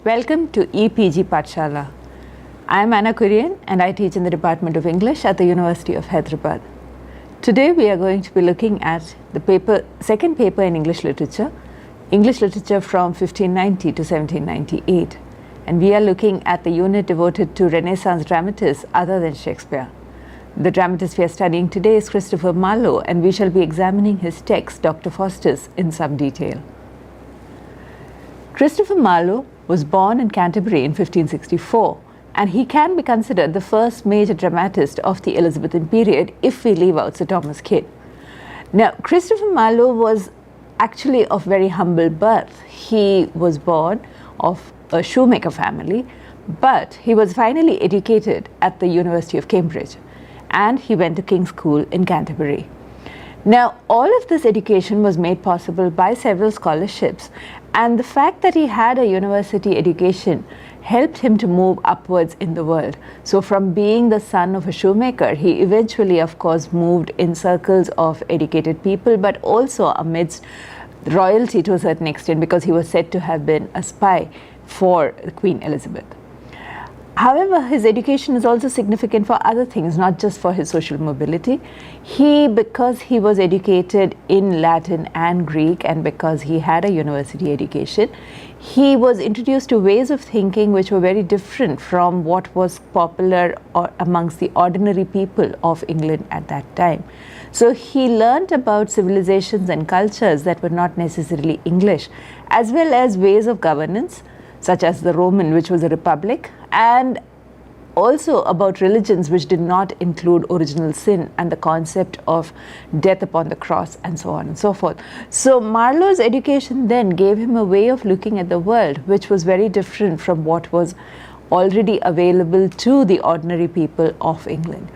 Welcome to EPG Pathshala. I am Anna Kurian and I teach in the Department of English at the University of Hyderabad. Today we are going to be looking at the second paper in English literature from 1590 to 1798. And we are looking at the unit devoted to Renaissance dramatists other than Shakespeare. The dramatist we are studying today is Christopher Marlowe, and we shall be examining his text, Dr. Faustus, in some detail. Christopher Marlowe was born in Canterbury in 1564, and he can be considered the first major dramatist of the Elizabethan period if we leave out Sir Thomas Kidd. Now, Christopher Marlowe was actually of very humble birth. He was born of a shoemaker family, but he was finally educated at the University of Cambridge, and he went to King's School in Canterbury. Now, all of this education was made possible by several scholarships, and the fact that he had a university education helped him to move upwards in the world. So from being the son of a shoemaker, he eventually, of course, moved in circles of educated people, but also amidst royalty to a certain extent, because he was said to have been a spy for Queen Elizabeth. However, his education is also significant for other things, not just for his social mobility. Because he was educated in Latin and Greek, and because he had a university education, he was introduced to ways of thinking which were very different from what was popular amongst the ordinary people of England at that time. So he learned about civilizations and cultures that were not necessarily English, as well as ways of governance, such as the Roman, which was a republic, and also about religions which did not include original sin and the concept of death upon the cross, and so on and so forth. So Marlowe's education then gave him a way of looking at the world which was very different from what was already available to the ordinary people of England.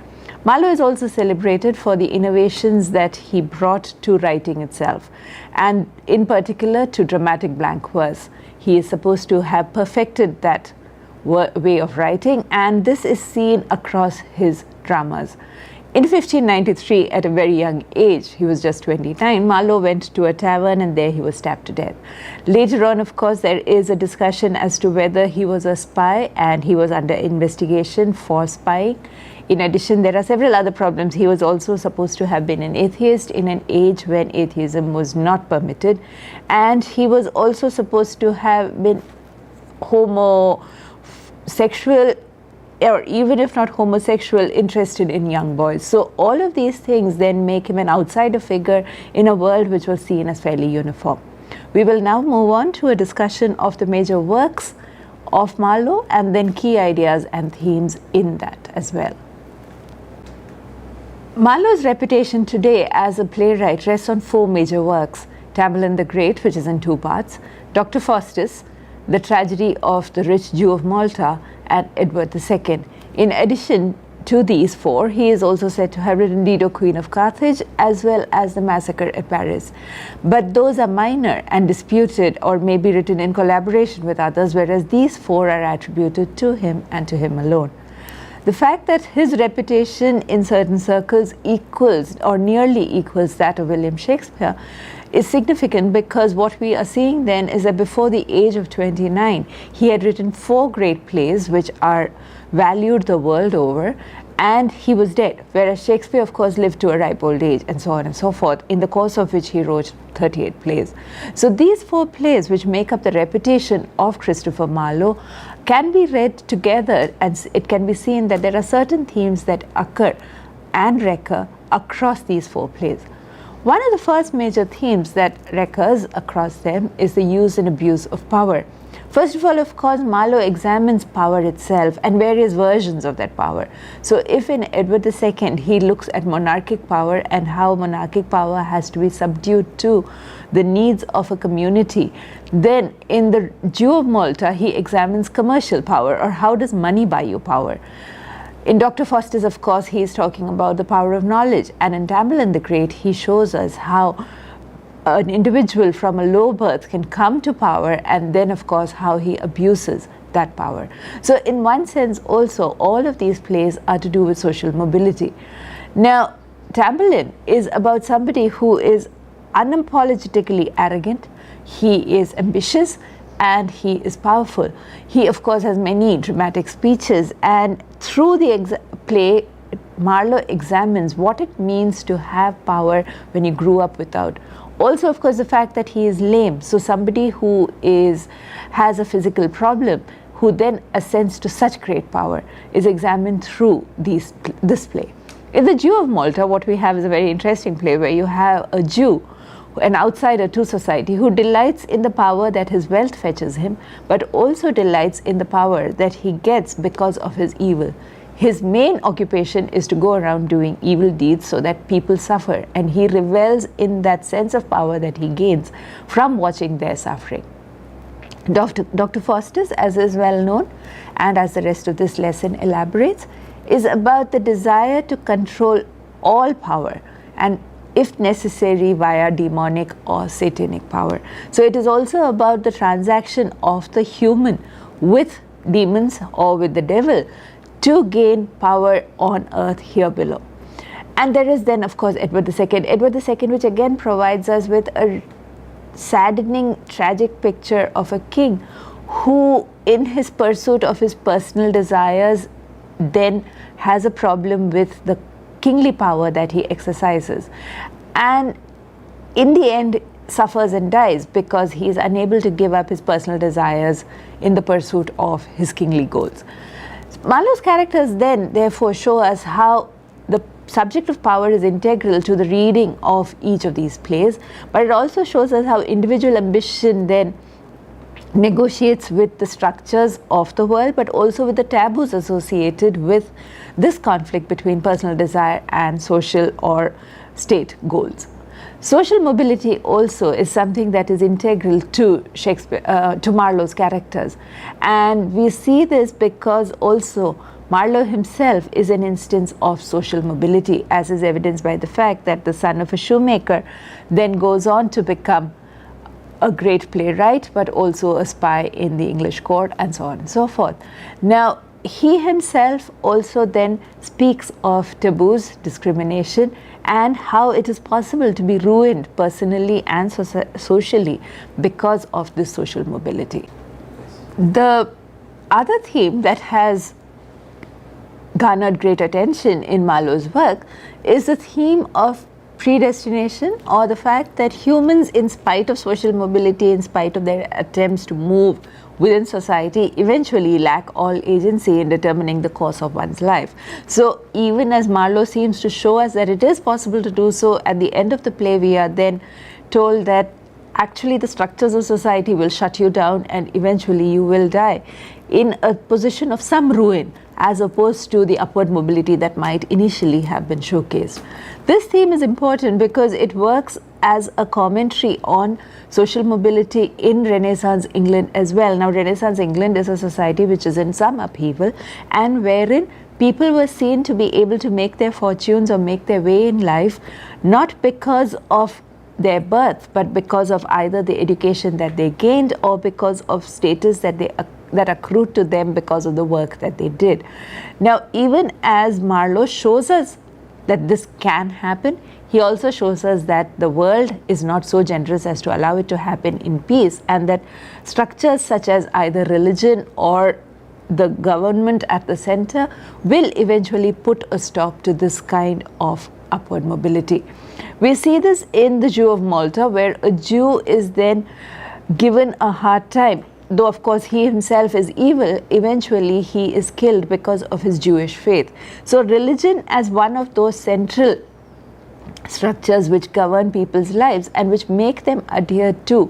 Marlowe is also celebrated for the innovations that he brought to writing itself, and in particular to dramatic blank verse. He is supposed to have perfected that way of writing, and this is seen across his dramas. In 1593, at a very young age, he was just 29, Marlowe went to a tavern and there he was stabbed to death. Later on, of course, there is a discussion as to whether he was a spy, and he was under investigation for spying. In addition, there are several other problems. He was also supposed to have been an atheist in an age when atheism was not permitted, and he was also supposed to have been homosexual, or even if not homosexual, interested in young boys. So all of these things then make him an outsider figure in a world which was seen as fairly uniform. We will now move on to a discussion of the major works of Marlowe and then key ideas and themes in that as well. Marlowe's reputation today as a playwright rests on four major works: Tamburlaine the Great, which is in two parts, Dr. Faustus, The Tragedy of the Rich Jew of Malta, and Edward II. In addition to these four, he is also said to have written Dido, Queen of Carthage, as well as The Massacre at Paris. But those are minor and disputed, or may be written in collaboration with others, whereas these four are attributed to him and to him alone. The fact that his reputation in certain circles equals or nearly equals that of William Shakespeare is significant, because what we are seeing then is that before the age of 29, he had written four great plays which are valued the world over, and he was dead, whereas Shakespeare, of course, lived to a ripe old age, and so on and so forth, in the course of which he wrote 38 plays. So these four plays, which make up the reputation of Christopher Marlowe, can be read together, and it can be seen that there are certain themes that occur and recur across these four plays. One of the first major themes that recurs across them is the use and abuse of power. First of all, of course, Marlowe examines power itself and various versions of that power. So if in Edward II, he looks at monarchic power and how monarchic power has to be subdued to the needs of a community, then in the Jew of Malta, he examines commercial power, or how does money buy you power. In Dr. Faustus, of course, he is talking about the power of knowledge, and in Tamburlaine the Great, he shows us how an individual from a low birth can come to power, and then, of course, how he abuses that power. So in one sense also, all of these plays are to do with social mobility. Now, Tamburlaine is about somebody who is unapologetically arrogant, he is ambitious, and he is powerful. He, of course, has many dramatic speeches, and through the play, Marlowe examines what it means to have power when you grew up without. Also, of course, the fact that he is lame, so somebody who has a physical problem, who then ascends to such great power, is examined through this play. In The Jew of Malta, what we have is a very interesting play where you have a Jew, an outsider to society, who delights in the power that his wealth fetches him, but also delights in the power that he gets because of his evil. His main occupation is to go around doing evil deeds so that people suffer, and he revels in that sense of power that he gains from watching their suffering. Dr. Faustus, as is well known, and as the rest of this lesson elaborates, is about the desire to control all power, and if necessary via demonic or satanic power. So it is also about the transaction of the human with demons or with the devil to gain power on earth here below. And there is then, of course, Edward II, which again provides us with a saddening, tragic picture of a king who, in his pursuit of his personal desires, then has a problem with the kingly power that he exercises, and in the end suffers and dies because he is unable to give up his personal desires in the pursuit of his kingly goals. Marlowe's characters then therefore show us how the subject of power is integral to the reading of each of these plays, but it also shows us how individual ambition then negotiates with the structures of the world, but also with the taboos associated with this conflict between personal desire and social or state goals. Social mobility also is something that is integral to to Marlowe's characters, and we see this because also Marlowe himself is an instance of social mobility, as is evidenced by the fact that the son of a shoemaker then goes on to become a great playwright, but also a spy in the English court, and so on and so forth. Now, he himself also then speaks of taboos, discrimination, and how it is possible to be ruined personally and socially because of this social mobility. The other theme that has garnered great attention in Marlowe's work is the theme of predestination, or the fact that humans, in spite of social mobility, in spite of their attempts to move within society, eventually lack all agency in determining the course of one's life. So even as Marlowe seems to show us that it is possible to do so, at the end of the play we are then told that actually the structures of society will shut you down and eventually you will die in a position of some ruin, as opposed to the upward mobility that might initially have been showcased. This theme is important because it works as a commentary on social mobility in Renaissance England as well. Now, Renaissance England is a society which is in some upheaval, and wherein people were seen to be able to make their fortunes or make their way in life, not because of their birth, but because of either the education that they gained or because of status that accrued to them because of the work that they did. Now, even as Marlowe shows us that this can happen, he also shows us that the world is not so generous as to allow it to happen in peace, and that structures such as either religion or the government at the center will eventually put a stop to this kind of upward mobility. We see this in The Jew of Malta, where a Jew is then given a hard time. Though of course he himself is evil, eventually he is killed because of his Jewish faith. So religion, as one of those central structures which govern people's lives and which make them adhere to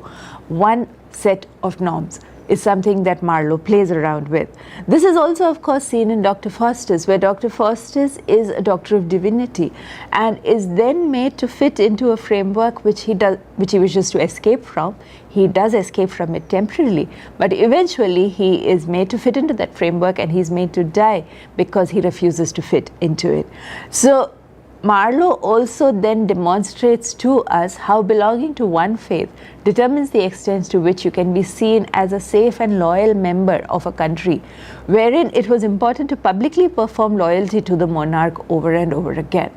one set of norms, is something that Marlowe plays around with. This is also of course seen in Dr. Faustus, where Dr. Faustus is a doctor of divinity and is then made to fit into a framework which he wishes to escape from. He does escape from it temporarily, but eventually he is made to fit into that framework, and he's made to die because he refuses to fit into it. So Marlowe also then demonstrates to us how belonging to one faith determines the extent to which you can be seen as a safe and loyal member of a country, wherein it was important to publicly perform loyalty to the monarch over and over again.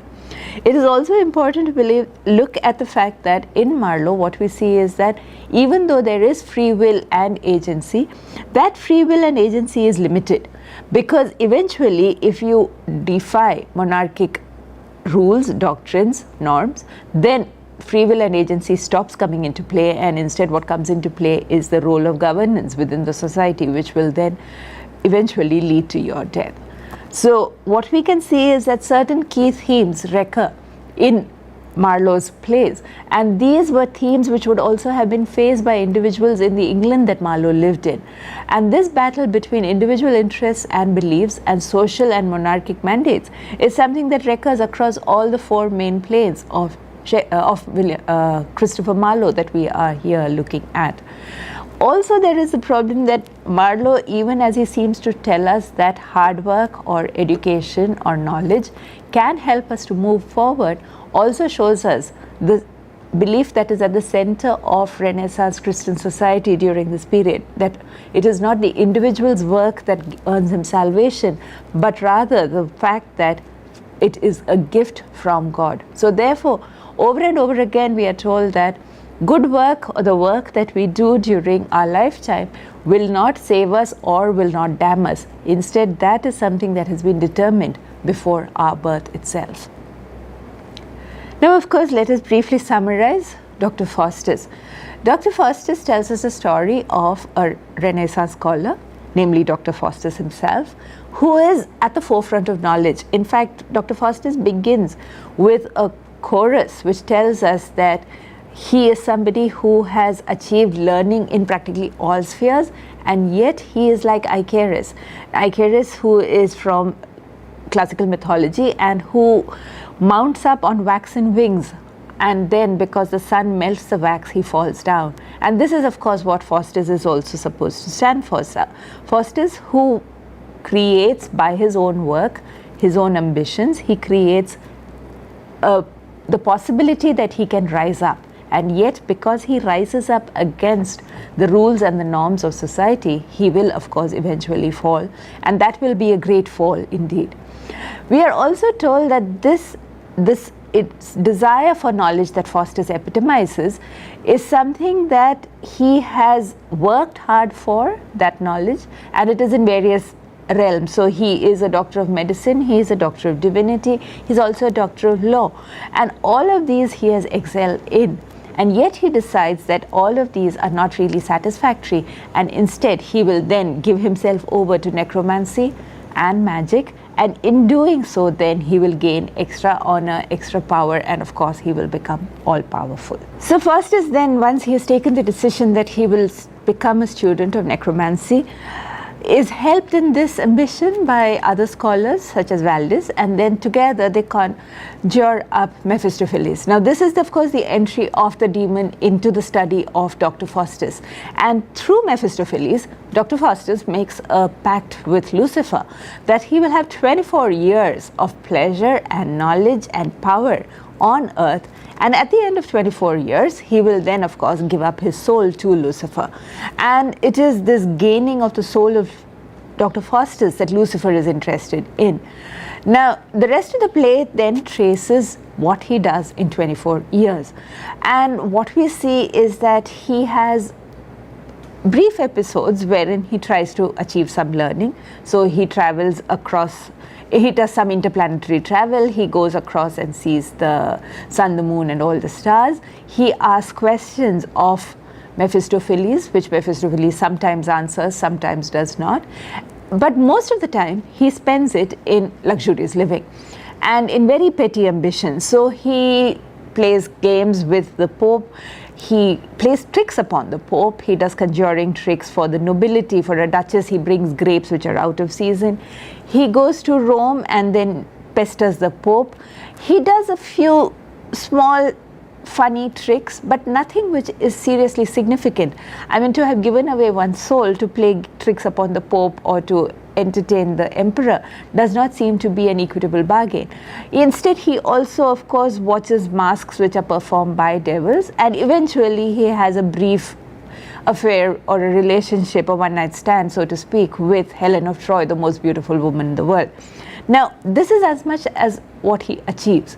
It is also important to look at the fact that in Marlowe, what we see is that even though there is free will and agency, that free will and agency is limited, because eventually if you defy monarchic rules, doctrines, norms, then free will and agency stops coming into play, and instead what comes into play is the role of governance within the society, which will then eventually lead to your death. So what we can see is that certain key themes recur in Marlowe's plays, and these were themes which would also have been faced by individuals in the England that Marlowe lived in. And this battle between individual interests and beliefs and social and monarchic mandates is something that recurs across all the four main plays of Christopher Marlowe that we are here looking at. Also, there is the problem that Marlowe, even as he seems to tell us that hard work or education or knowledge can help us to move forward, also shows us the belief that is at the center of Renaissance Christian society during this period, that it is not the individual's work that earns him salvation, but rather the fact that it is a gift from God. So therefore, over and over again, we are told that good work, or the work that we do during our lifetime, will not save us or will not damn us. Instead, that is something that has been determined before our birth itself. Now, of course, let us briefly summarize Dr. Faustus. Dr. Faustus tells us a story of a Renaissance scholar, namely Dr. Faustus himself, who is at the forefront of knowledge. In fact, Dr. Faustus begins with a chorus which tells us that he is somebody who has achieved learning in practically all spheres, and yet he is like Icarus. Icarus, who is from classical mythology and who mounts up on waxen wings, and then because the sun melts the wax, he falls down. And this is, of course, what Faustus is also supposed to stand for. Faustus, who creates by his own work, his own ambitions, he creates the possibility that he can rise up. And yet, because he rises up against the rules and the norms of society, he will, of course, eventually fall. And that will be a great fall indeed. We are also told that this desire for knowledge that Faustus epitomizes is something that he has worked hard for, that knowledge, and it is in various realms. So he is a doctor of medicine, he is a doctor of divinity, he's also a doctor of law, and all of these he has excelled in. And yet he decides that all of these are not really satisfactory, and instead he will then give himself over to necromancy and magic, and in doing so then he will gain extra honor, extra power, and of course he will become all powerful. So Faustus then, once he has taken the decision that he will become a student of necromancy, is helped in this ambition by other scholars such as Valdis, and then together they conjure up Mephistopheles. Now this is, of course, the entry of the demon into the study of Dr. Faustus, and through Mephistopheles, Dr. Faustus makes a pact with Lucifer that he will have 24 years of pleasure and knowledge and power on earth, and at the end of 24 years he will then, of course, give up his soul to Lucifer. And it is this gaining of the soul of Dr. Faustus that Lucifer is interested in. Now the rest of the play then traces what he does in 24 years, and what we see is that he has brief episodes wherein he tries to achieve some learning. So he travels across, he does some interplanetary travel, he goes across and sees the sun, the moon, and all the stars. He asks questions of Mephistopheles, which Mephistopheles sometimes answers, sometimes does not. But most of the time he spends it in luxurious living and in very petty ambitions. So he plays games with the Pope, he plays tricks upon the Pope, he does conjuring tricks for the nobility. For a duchess, he brings grapes which are out of season. He goes to Rome and then pesters the Pope. He does a few small funny tricks, but nothing which is seriously significant. I mean, to have given away one's soul to play tricks upon the Pope or to entertain the emperor does not seem to be an equitable bargain. Instead, he also, of course, watches masks which are performed by devils, and eventually he has a brief affair or a relationship, a one-night stand, so to speak, with Helen of Troy, the most beautiful woman in the world. Now, this is as much as what he achieves.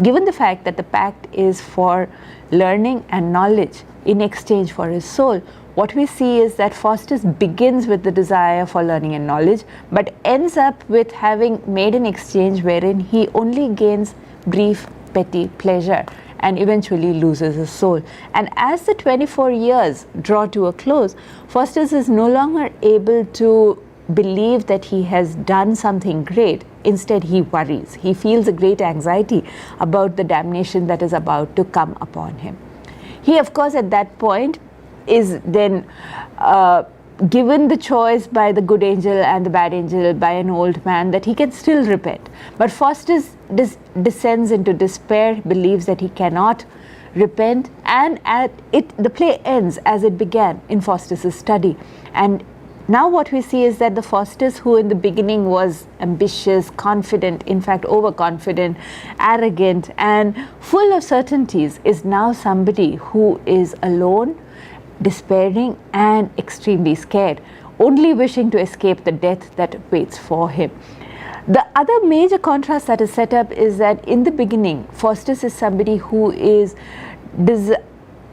Given the fact that the pact is for learning and knowledge in exchange for his soul, what we see is that Faustus begins with the desire for learning and knowledge, but ends up with having made an exchange wherein he only gains brief, petty pleasure and eventually loses his soul. And as the 24 years draw to a close, Faustus is no longer able to believe that he has done something great. Instead, he worries. He feels a great anxiety about the damnation that is about to come upon him. He, of course, at that point is then given the choice by the good angel and the bad angel, by an old man, that he can still repent. But Faustus descends into despair, believes that he cannot repent, and the play ends as it began in Faustus's study. And now what we see is that the Faustus, who in the beginning was ambitious, confident, in fact overconfident, arrogant, and full of certainties, is now somebody who is alone, despairing, and extremely scared, only wishing to escape the death that waits for him. The other major contrast that is set up is that in the beginning, Faustus is somebody who is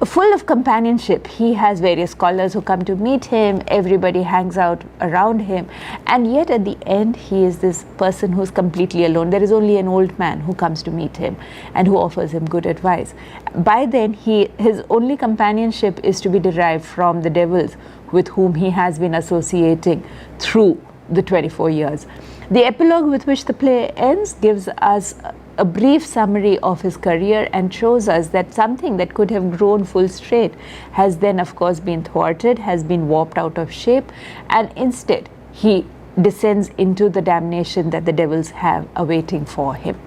full of companionship. He has various scholars who come to meet him, everybody hangs out around him, and yet at the end he is this person who is completely alone. There is only an old man who comes to meet him and who offers him good advice. By then his only companionship is to be derived from the devils with whom he has been associating through the 24 years. The epilogue with which the play ends gives us a brief summary of his career and shows us that something that could have grown full straight has then of course been thwarted, has been warped out of shape, and instead he descends into the damnation that the devils have awaiting for him.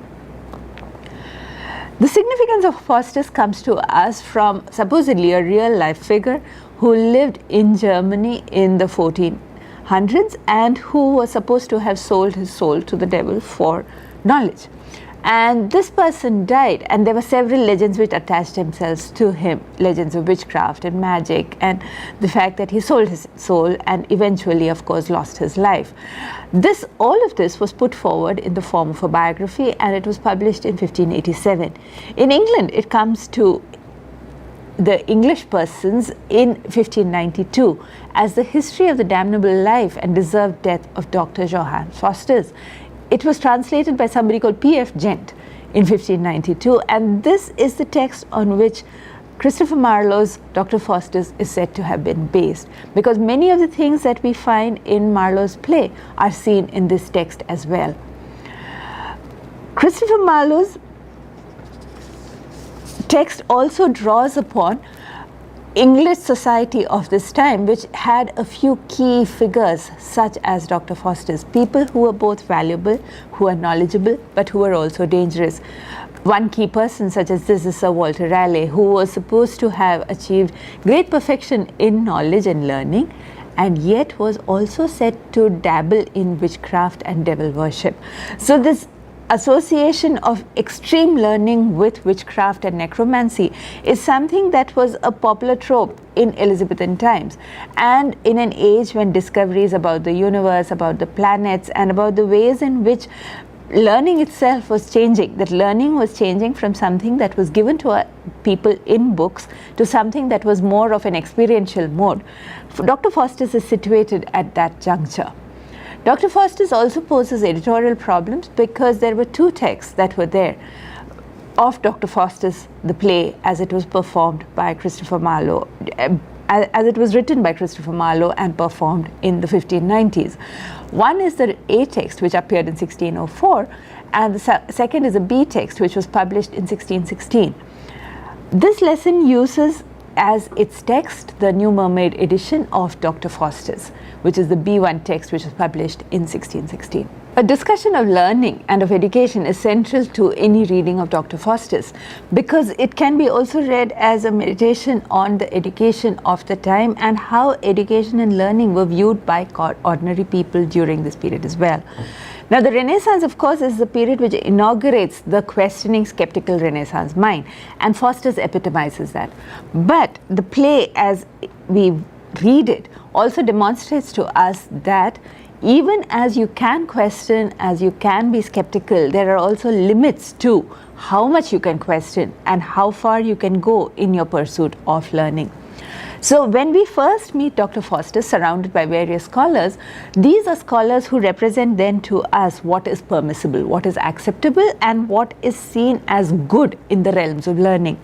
The significance of Faustus comes to us from supposedly a real life figure who lived in Germany in the 1400s and who was supposed to have sold his soul to the devil for knowledge. And this person died, and there were several legends which attached themselves to him, legends of witchcraft and magic, and the fact that he sold his soul and eventually of course lost his life. All of this was put forward in the form of a biography, and it was published in 1587. In England, it comes to the English persons in 1592 as the history of the damnable life and deserved death of Dr. Johann Faustus. It was translated by somebody called P.F. Gent in 1592, and this is the text on which Christopher Marlowe's Dr. Faustus is said to have been based, because many of the things that we find in Marlowe's play are seen in this text as well. Christopher Marlowe's text also draws upon English society of this time, which had a few key figures such as Dr. Faustus, people who were both valuable, who were knowledgeable, but who were also dangerous. One key person such as this is Sir Walter Raleigh, who was supposed to have achieved great perfection in knowledge and learning, and yet was also said to dabble in witchcraft and devil worship. So this association of extreme learning with witchcraft and necromancy is something that was a popular trope in Elizabethan times, and in an age when discoveries about the universe, about the planets, and about the ways in which learning itself was changing, that learning was changing from something that was given to people in books to something that was more of an experiential mode. Dr. Faustus is situated at that juncture. Dr. Faustus also poses editorial problems because there were two texts that were there of Dr. Faustus, the play, as it was performed by Christopher Marlowe, as it was written by Christopher Marlowe and performed in the 1590s. One is the A text, which appeared in 1604, and the second is a B text, which was published in 1616. This lesson uses as its text the New Mermaid edition of Dr. Faustus, which is the B1 text, which was published in 1616. A discussion of learning and of education is central to any reading of Dr. Faustus, because it can be also read as a meditation on the education of the time and how education and learning were viewed by ordinary people during this period as well. Now, the Renaissance, of course, is the period which inaugurates the questioning, skeptical Renaissance mind, and Faustus epitomizes that. But the play, as we read it, also demonstrates to us that even as you can question, as you can be skeptical, there are also limits to how much you can question and how far you can go in your pursuit of learning. So when we first meet Dr. Faustus surrounded by various scholars, these are scholars who represent then to us what is permissible, what is acceptable, and what is seen as good in the realms of learning.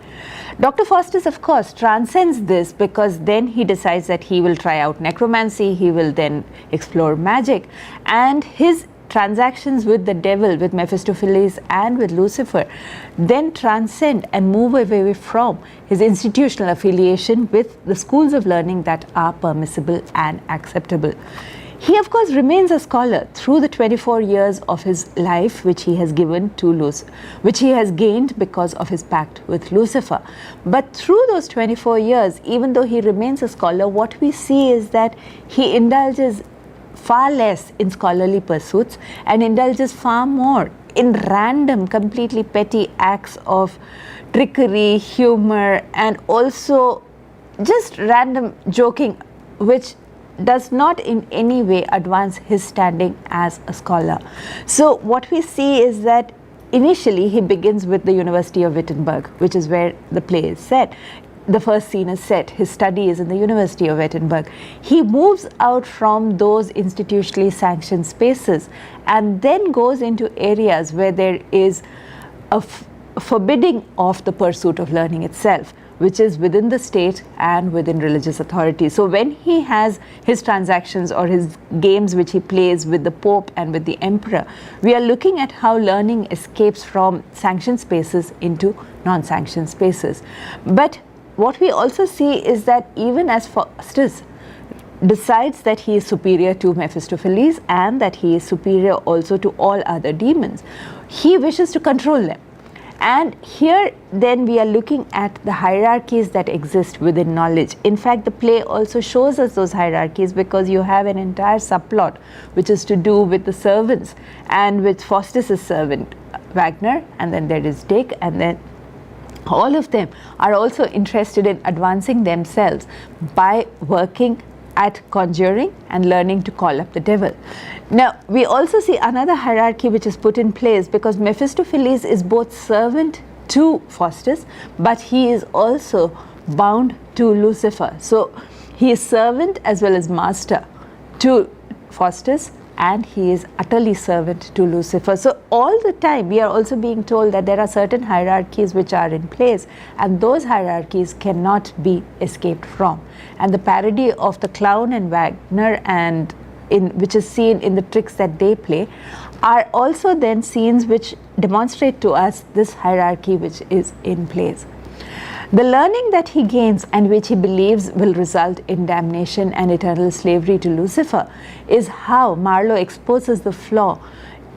Dr. Faustus, of course, transcends this, because then he decides that he will try out necromancy, he will then explore magic, and his transactions with the devil, with Mephistopheles and with Lucifer, then transcend and move away from his institutional affiliation with the schools of learning that are permissible and acceptable. He, of course, remains a scholar through the 24 years of his life which he has given to which he has gained because of his pact with Lucifer. But through those 24 years, even though he remains a scholar, what we see is that he indulges far less in scholarly pursuits and indulges far more in random, completely petty acts of trickery, humor, and also just random joking, which does not in any way advance his standing as a scholar. So what we see is that initially he begins with the University of Wittenberg, which is where the play is set. The first scene is set. His study is in the University of Wittenberg. He moves out from those institutionally sanctioned spaces and then goes into areas where there is a forbidding of the pursuit of learning itself, which is within the state and within religious authority. So when he has his transactions or his games which he plays with the Pope and with the Emperor, we are looking at how learning escapes from sanctioned spaces into non-sanctioned spaces. But what we also see is that even as Faustus decides that he is superior to Mephistopheles and that he is superior also to all other demons, he wishes to control them. And here then we are looking at the hierarchies that exist within knowledge. In fact, the play also shows us those hierarchies, because you have an entire subplot which is to do with the servants and with Faustus's servant Wagner, and then there is Dick, and then all of them are also interested in advancing themselves by working at conjuring and learning to call up the devil. Now, we also see another hierarchy which is put in place, because Mephistopheles is both servant to Faustus, but he is also bound to Lucifer. So he is servant as well as master to Faustus, and he is utterly servant to Lucifer. So all the time we are also being told that there are certain hierarchies which are in place, and those hierarchies cannot be escaped from. And the parody of the clown and Wagner, and which is seen in the tricks that they play, are also then scenes which demonstrate to us this hierarchy which is in place. The learning that he gains and which he believes will result in damnation and eternal slavery to Lucifer is how Marlowe exposes the flaw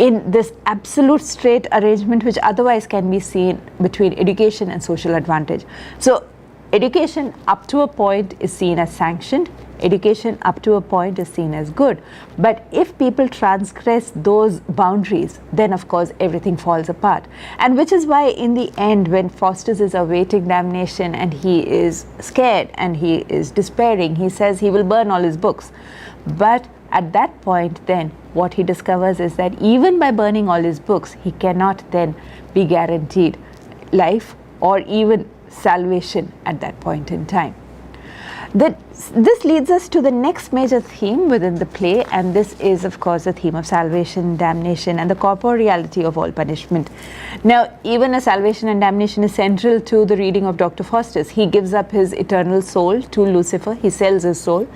in this absolute straight arrangement which otherwise can be seen between education and social advantage. So education up to a point is seen as sanctioned, education up to a point is seen as good. But if people transgress those boundaries, then of course everything falls apart. And which is why in the end, when Faustus is awaiting damnation and he is scared and he is despairing, he says he will burn all his books. But at that point then, what he discovers is that even by burning all his books, he cannot then be guaranteed life or even salvation at that point in time. This leads us to the next major theme within the play, and this is of course the theme of salvation, damnation, and the corporeality of all punishment. Now, even as salvation and damnation is central to the reading of Dr. Faustus, he gives up his eternal soul to Lucifer, he sells his soul,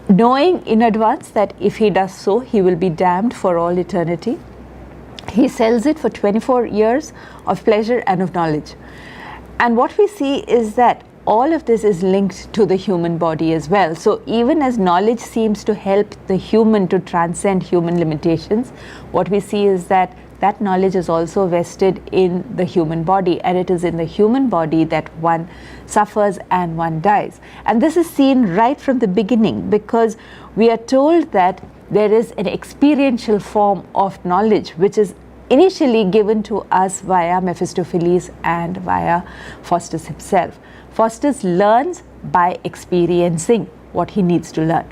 knowing in advance that if he does so, he will be damned for all eternity. He sells it for 24 years of pleasure and of knowledge. And what we see is that all of this is linked to the human body as well. So even as knowledge seems to help the human to transcend human limitations, what we see is that that knowledge is also vested in the human body, and it is in the human body that one suffers and one dies. And this is seen right from the beginning, because we are told that there is an experiential form of knowledge which is initially given to us via Mephistopheles and via Faustus himself. Faustus learns by experiencing what he needs to learn.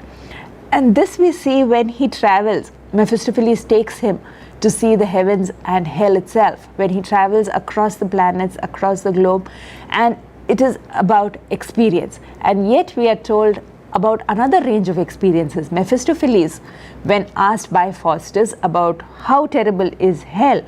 And this we see when he travels. Mephistopheles takes him to see the heavens and hell itself, when he travels across the planets, across the globe, and it is about experience. And yet we are told about another range of experiences. Mephistopheles, when asked by Faustus about how terrible is hell,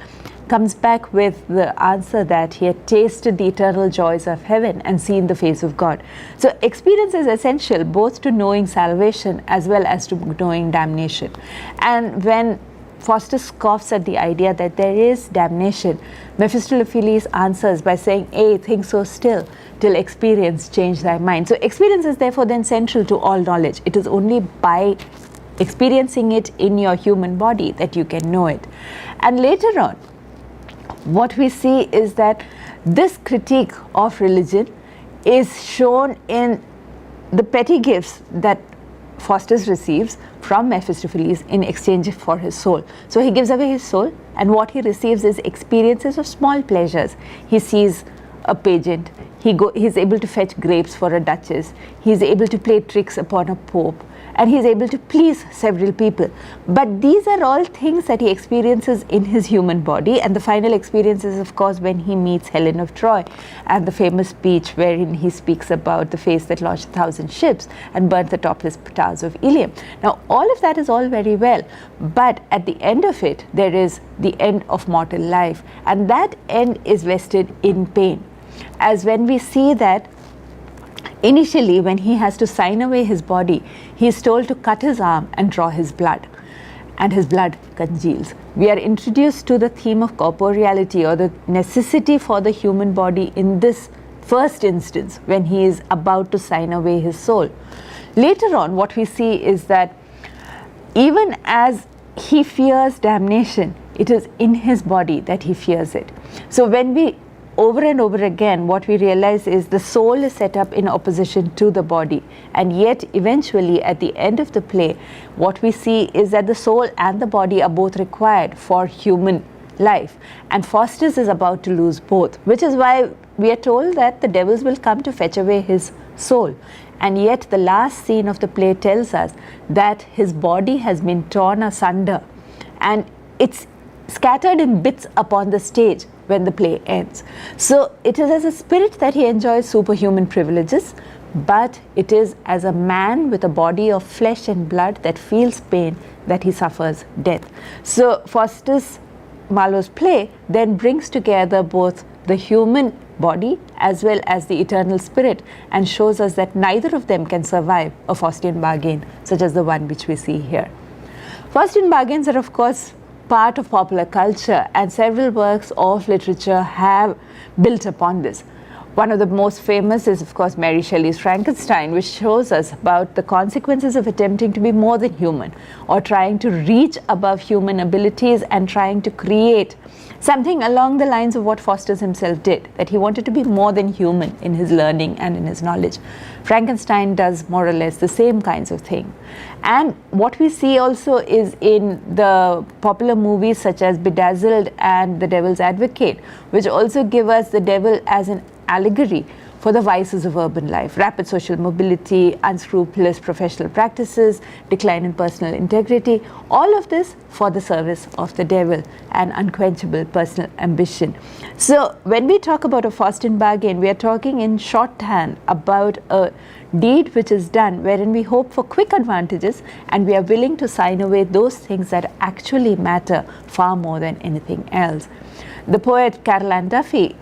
comes back with the answer that he had tasted the eternal joys of heaven and seen the face of God. So experience is essential both to knowing salvation as well as to knowing damnation. And when Faustus scoffs at the idea that there is damnation, Mephistopheles answers by saying, "Hey, think so still, till experience change thy mind." So experience is therefore then central to all knowledge. It is only by experiencing it in your human body that you can know it. And later on, what we see is that this critique of religion is shown in the petty gifts that Faustus receives from Mephistopheles in exchange for his soul. So he gives away his soul, and what he receives is experiences of small pleasures. He sees a pageant, he's able to fetch grapes for a duchess, he's able to play tricks upon a pope, and he's able to please several people. But these are all things that he experiences in his human body, and the final experience is, of course, when he meets Helen of Troy and the famous speech wherein he speaks about the face that launched 1,000 ships and burnt the topless towers of Ilium. Now, all of that is all very well, but at the end of it, there is the end of mortal life, and that end is vested in pain. As when we see that initially, when he has to sign away his body, he is told to cut his arm and draw his blood, and his blood congeals. We are introduced to the theme of corporeality, or the necessity for the human body in this first instance when he is about to sign away his soul. Later on, what we see is that even as he fears damnation, it is in his body that he fears it. So when we over and over again, what we realize is the soul is set up in opposition to the body, and yet eventually at the end of the play, what we see is that the soul and the body are both required for human life, and Faustus is about to lose both, which is why we are told that the devils will come to fetch away his soul. And yet the last scene of the play tells us that his body has been torn asunder, and it's scattered in bits upon the stage when the play ends. So it is as a spirit that he enjoys superhuman privileges, but it is as a man with a body of flesh and blood that feels pain that he suffers death. So Faustus Marlowe's play then brings together both the human body as well as the eternal spirit, and shows us that neither of them can survive a Faustian bargain such as the one which we see here. Faustian bargains are, of course, part of popular culture, and several works of literature have built upon this. One of the most famous is, of course, Mary Shelley's Frankenstein, which shows us about the consequences of attempting to be more than human, or trying to reach above human abilities and trying to create something along the lines of what Faustus himself did, that he wanted to be more than human in his learning and in his knowledge. Frankenstein does more or less the same kinds of thing. And what we see also is in the popular movies such as Bedazzled and The Devil's Advocate, which also give us the devil as an allegory for the vices of urban life: rapid social mobility, unscrupulous professional practices, decline in personal integrity, all of this for the service of the devil and unquenchable personal ambition. So when we talk about a Faustian bargain, we are talking in shorthand about a deed which is done wherein we hope for quick advantages, and we are willing to sign away those things that actually matter far more than anything else. The poet Carol Ann Duffy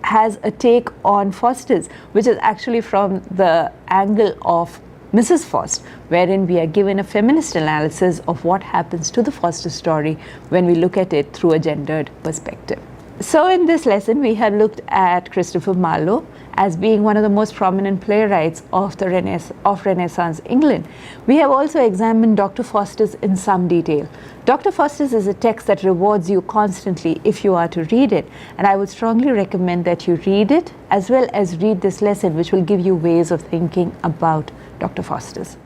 has a take on Faustus, which is actually from the angle of Mrs. Faust, wherein we are given a feminist analysis of what happens to the Faustus story when we look at it through a gendered perspective. So in this lesson, we have looked at Christopher Marlowe as being one of the most prominent playwrights of the Renaissance England. We have also examined Dr. Faustus in some detail. Dr. Faustus is a text that rewards you constantly if you are to read it, and I would strongly recommend that you read it as well as read this lesson, which will give you ways of thinking about Dr. Faustus.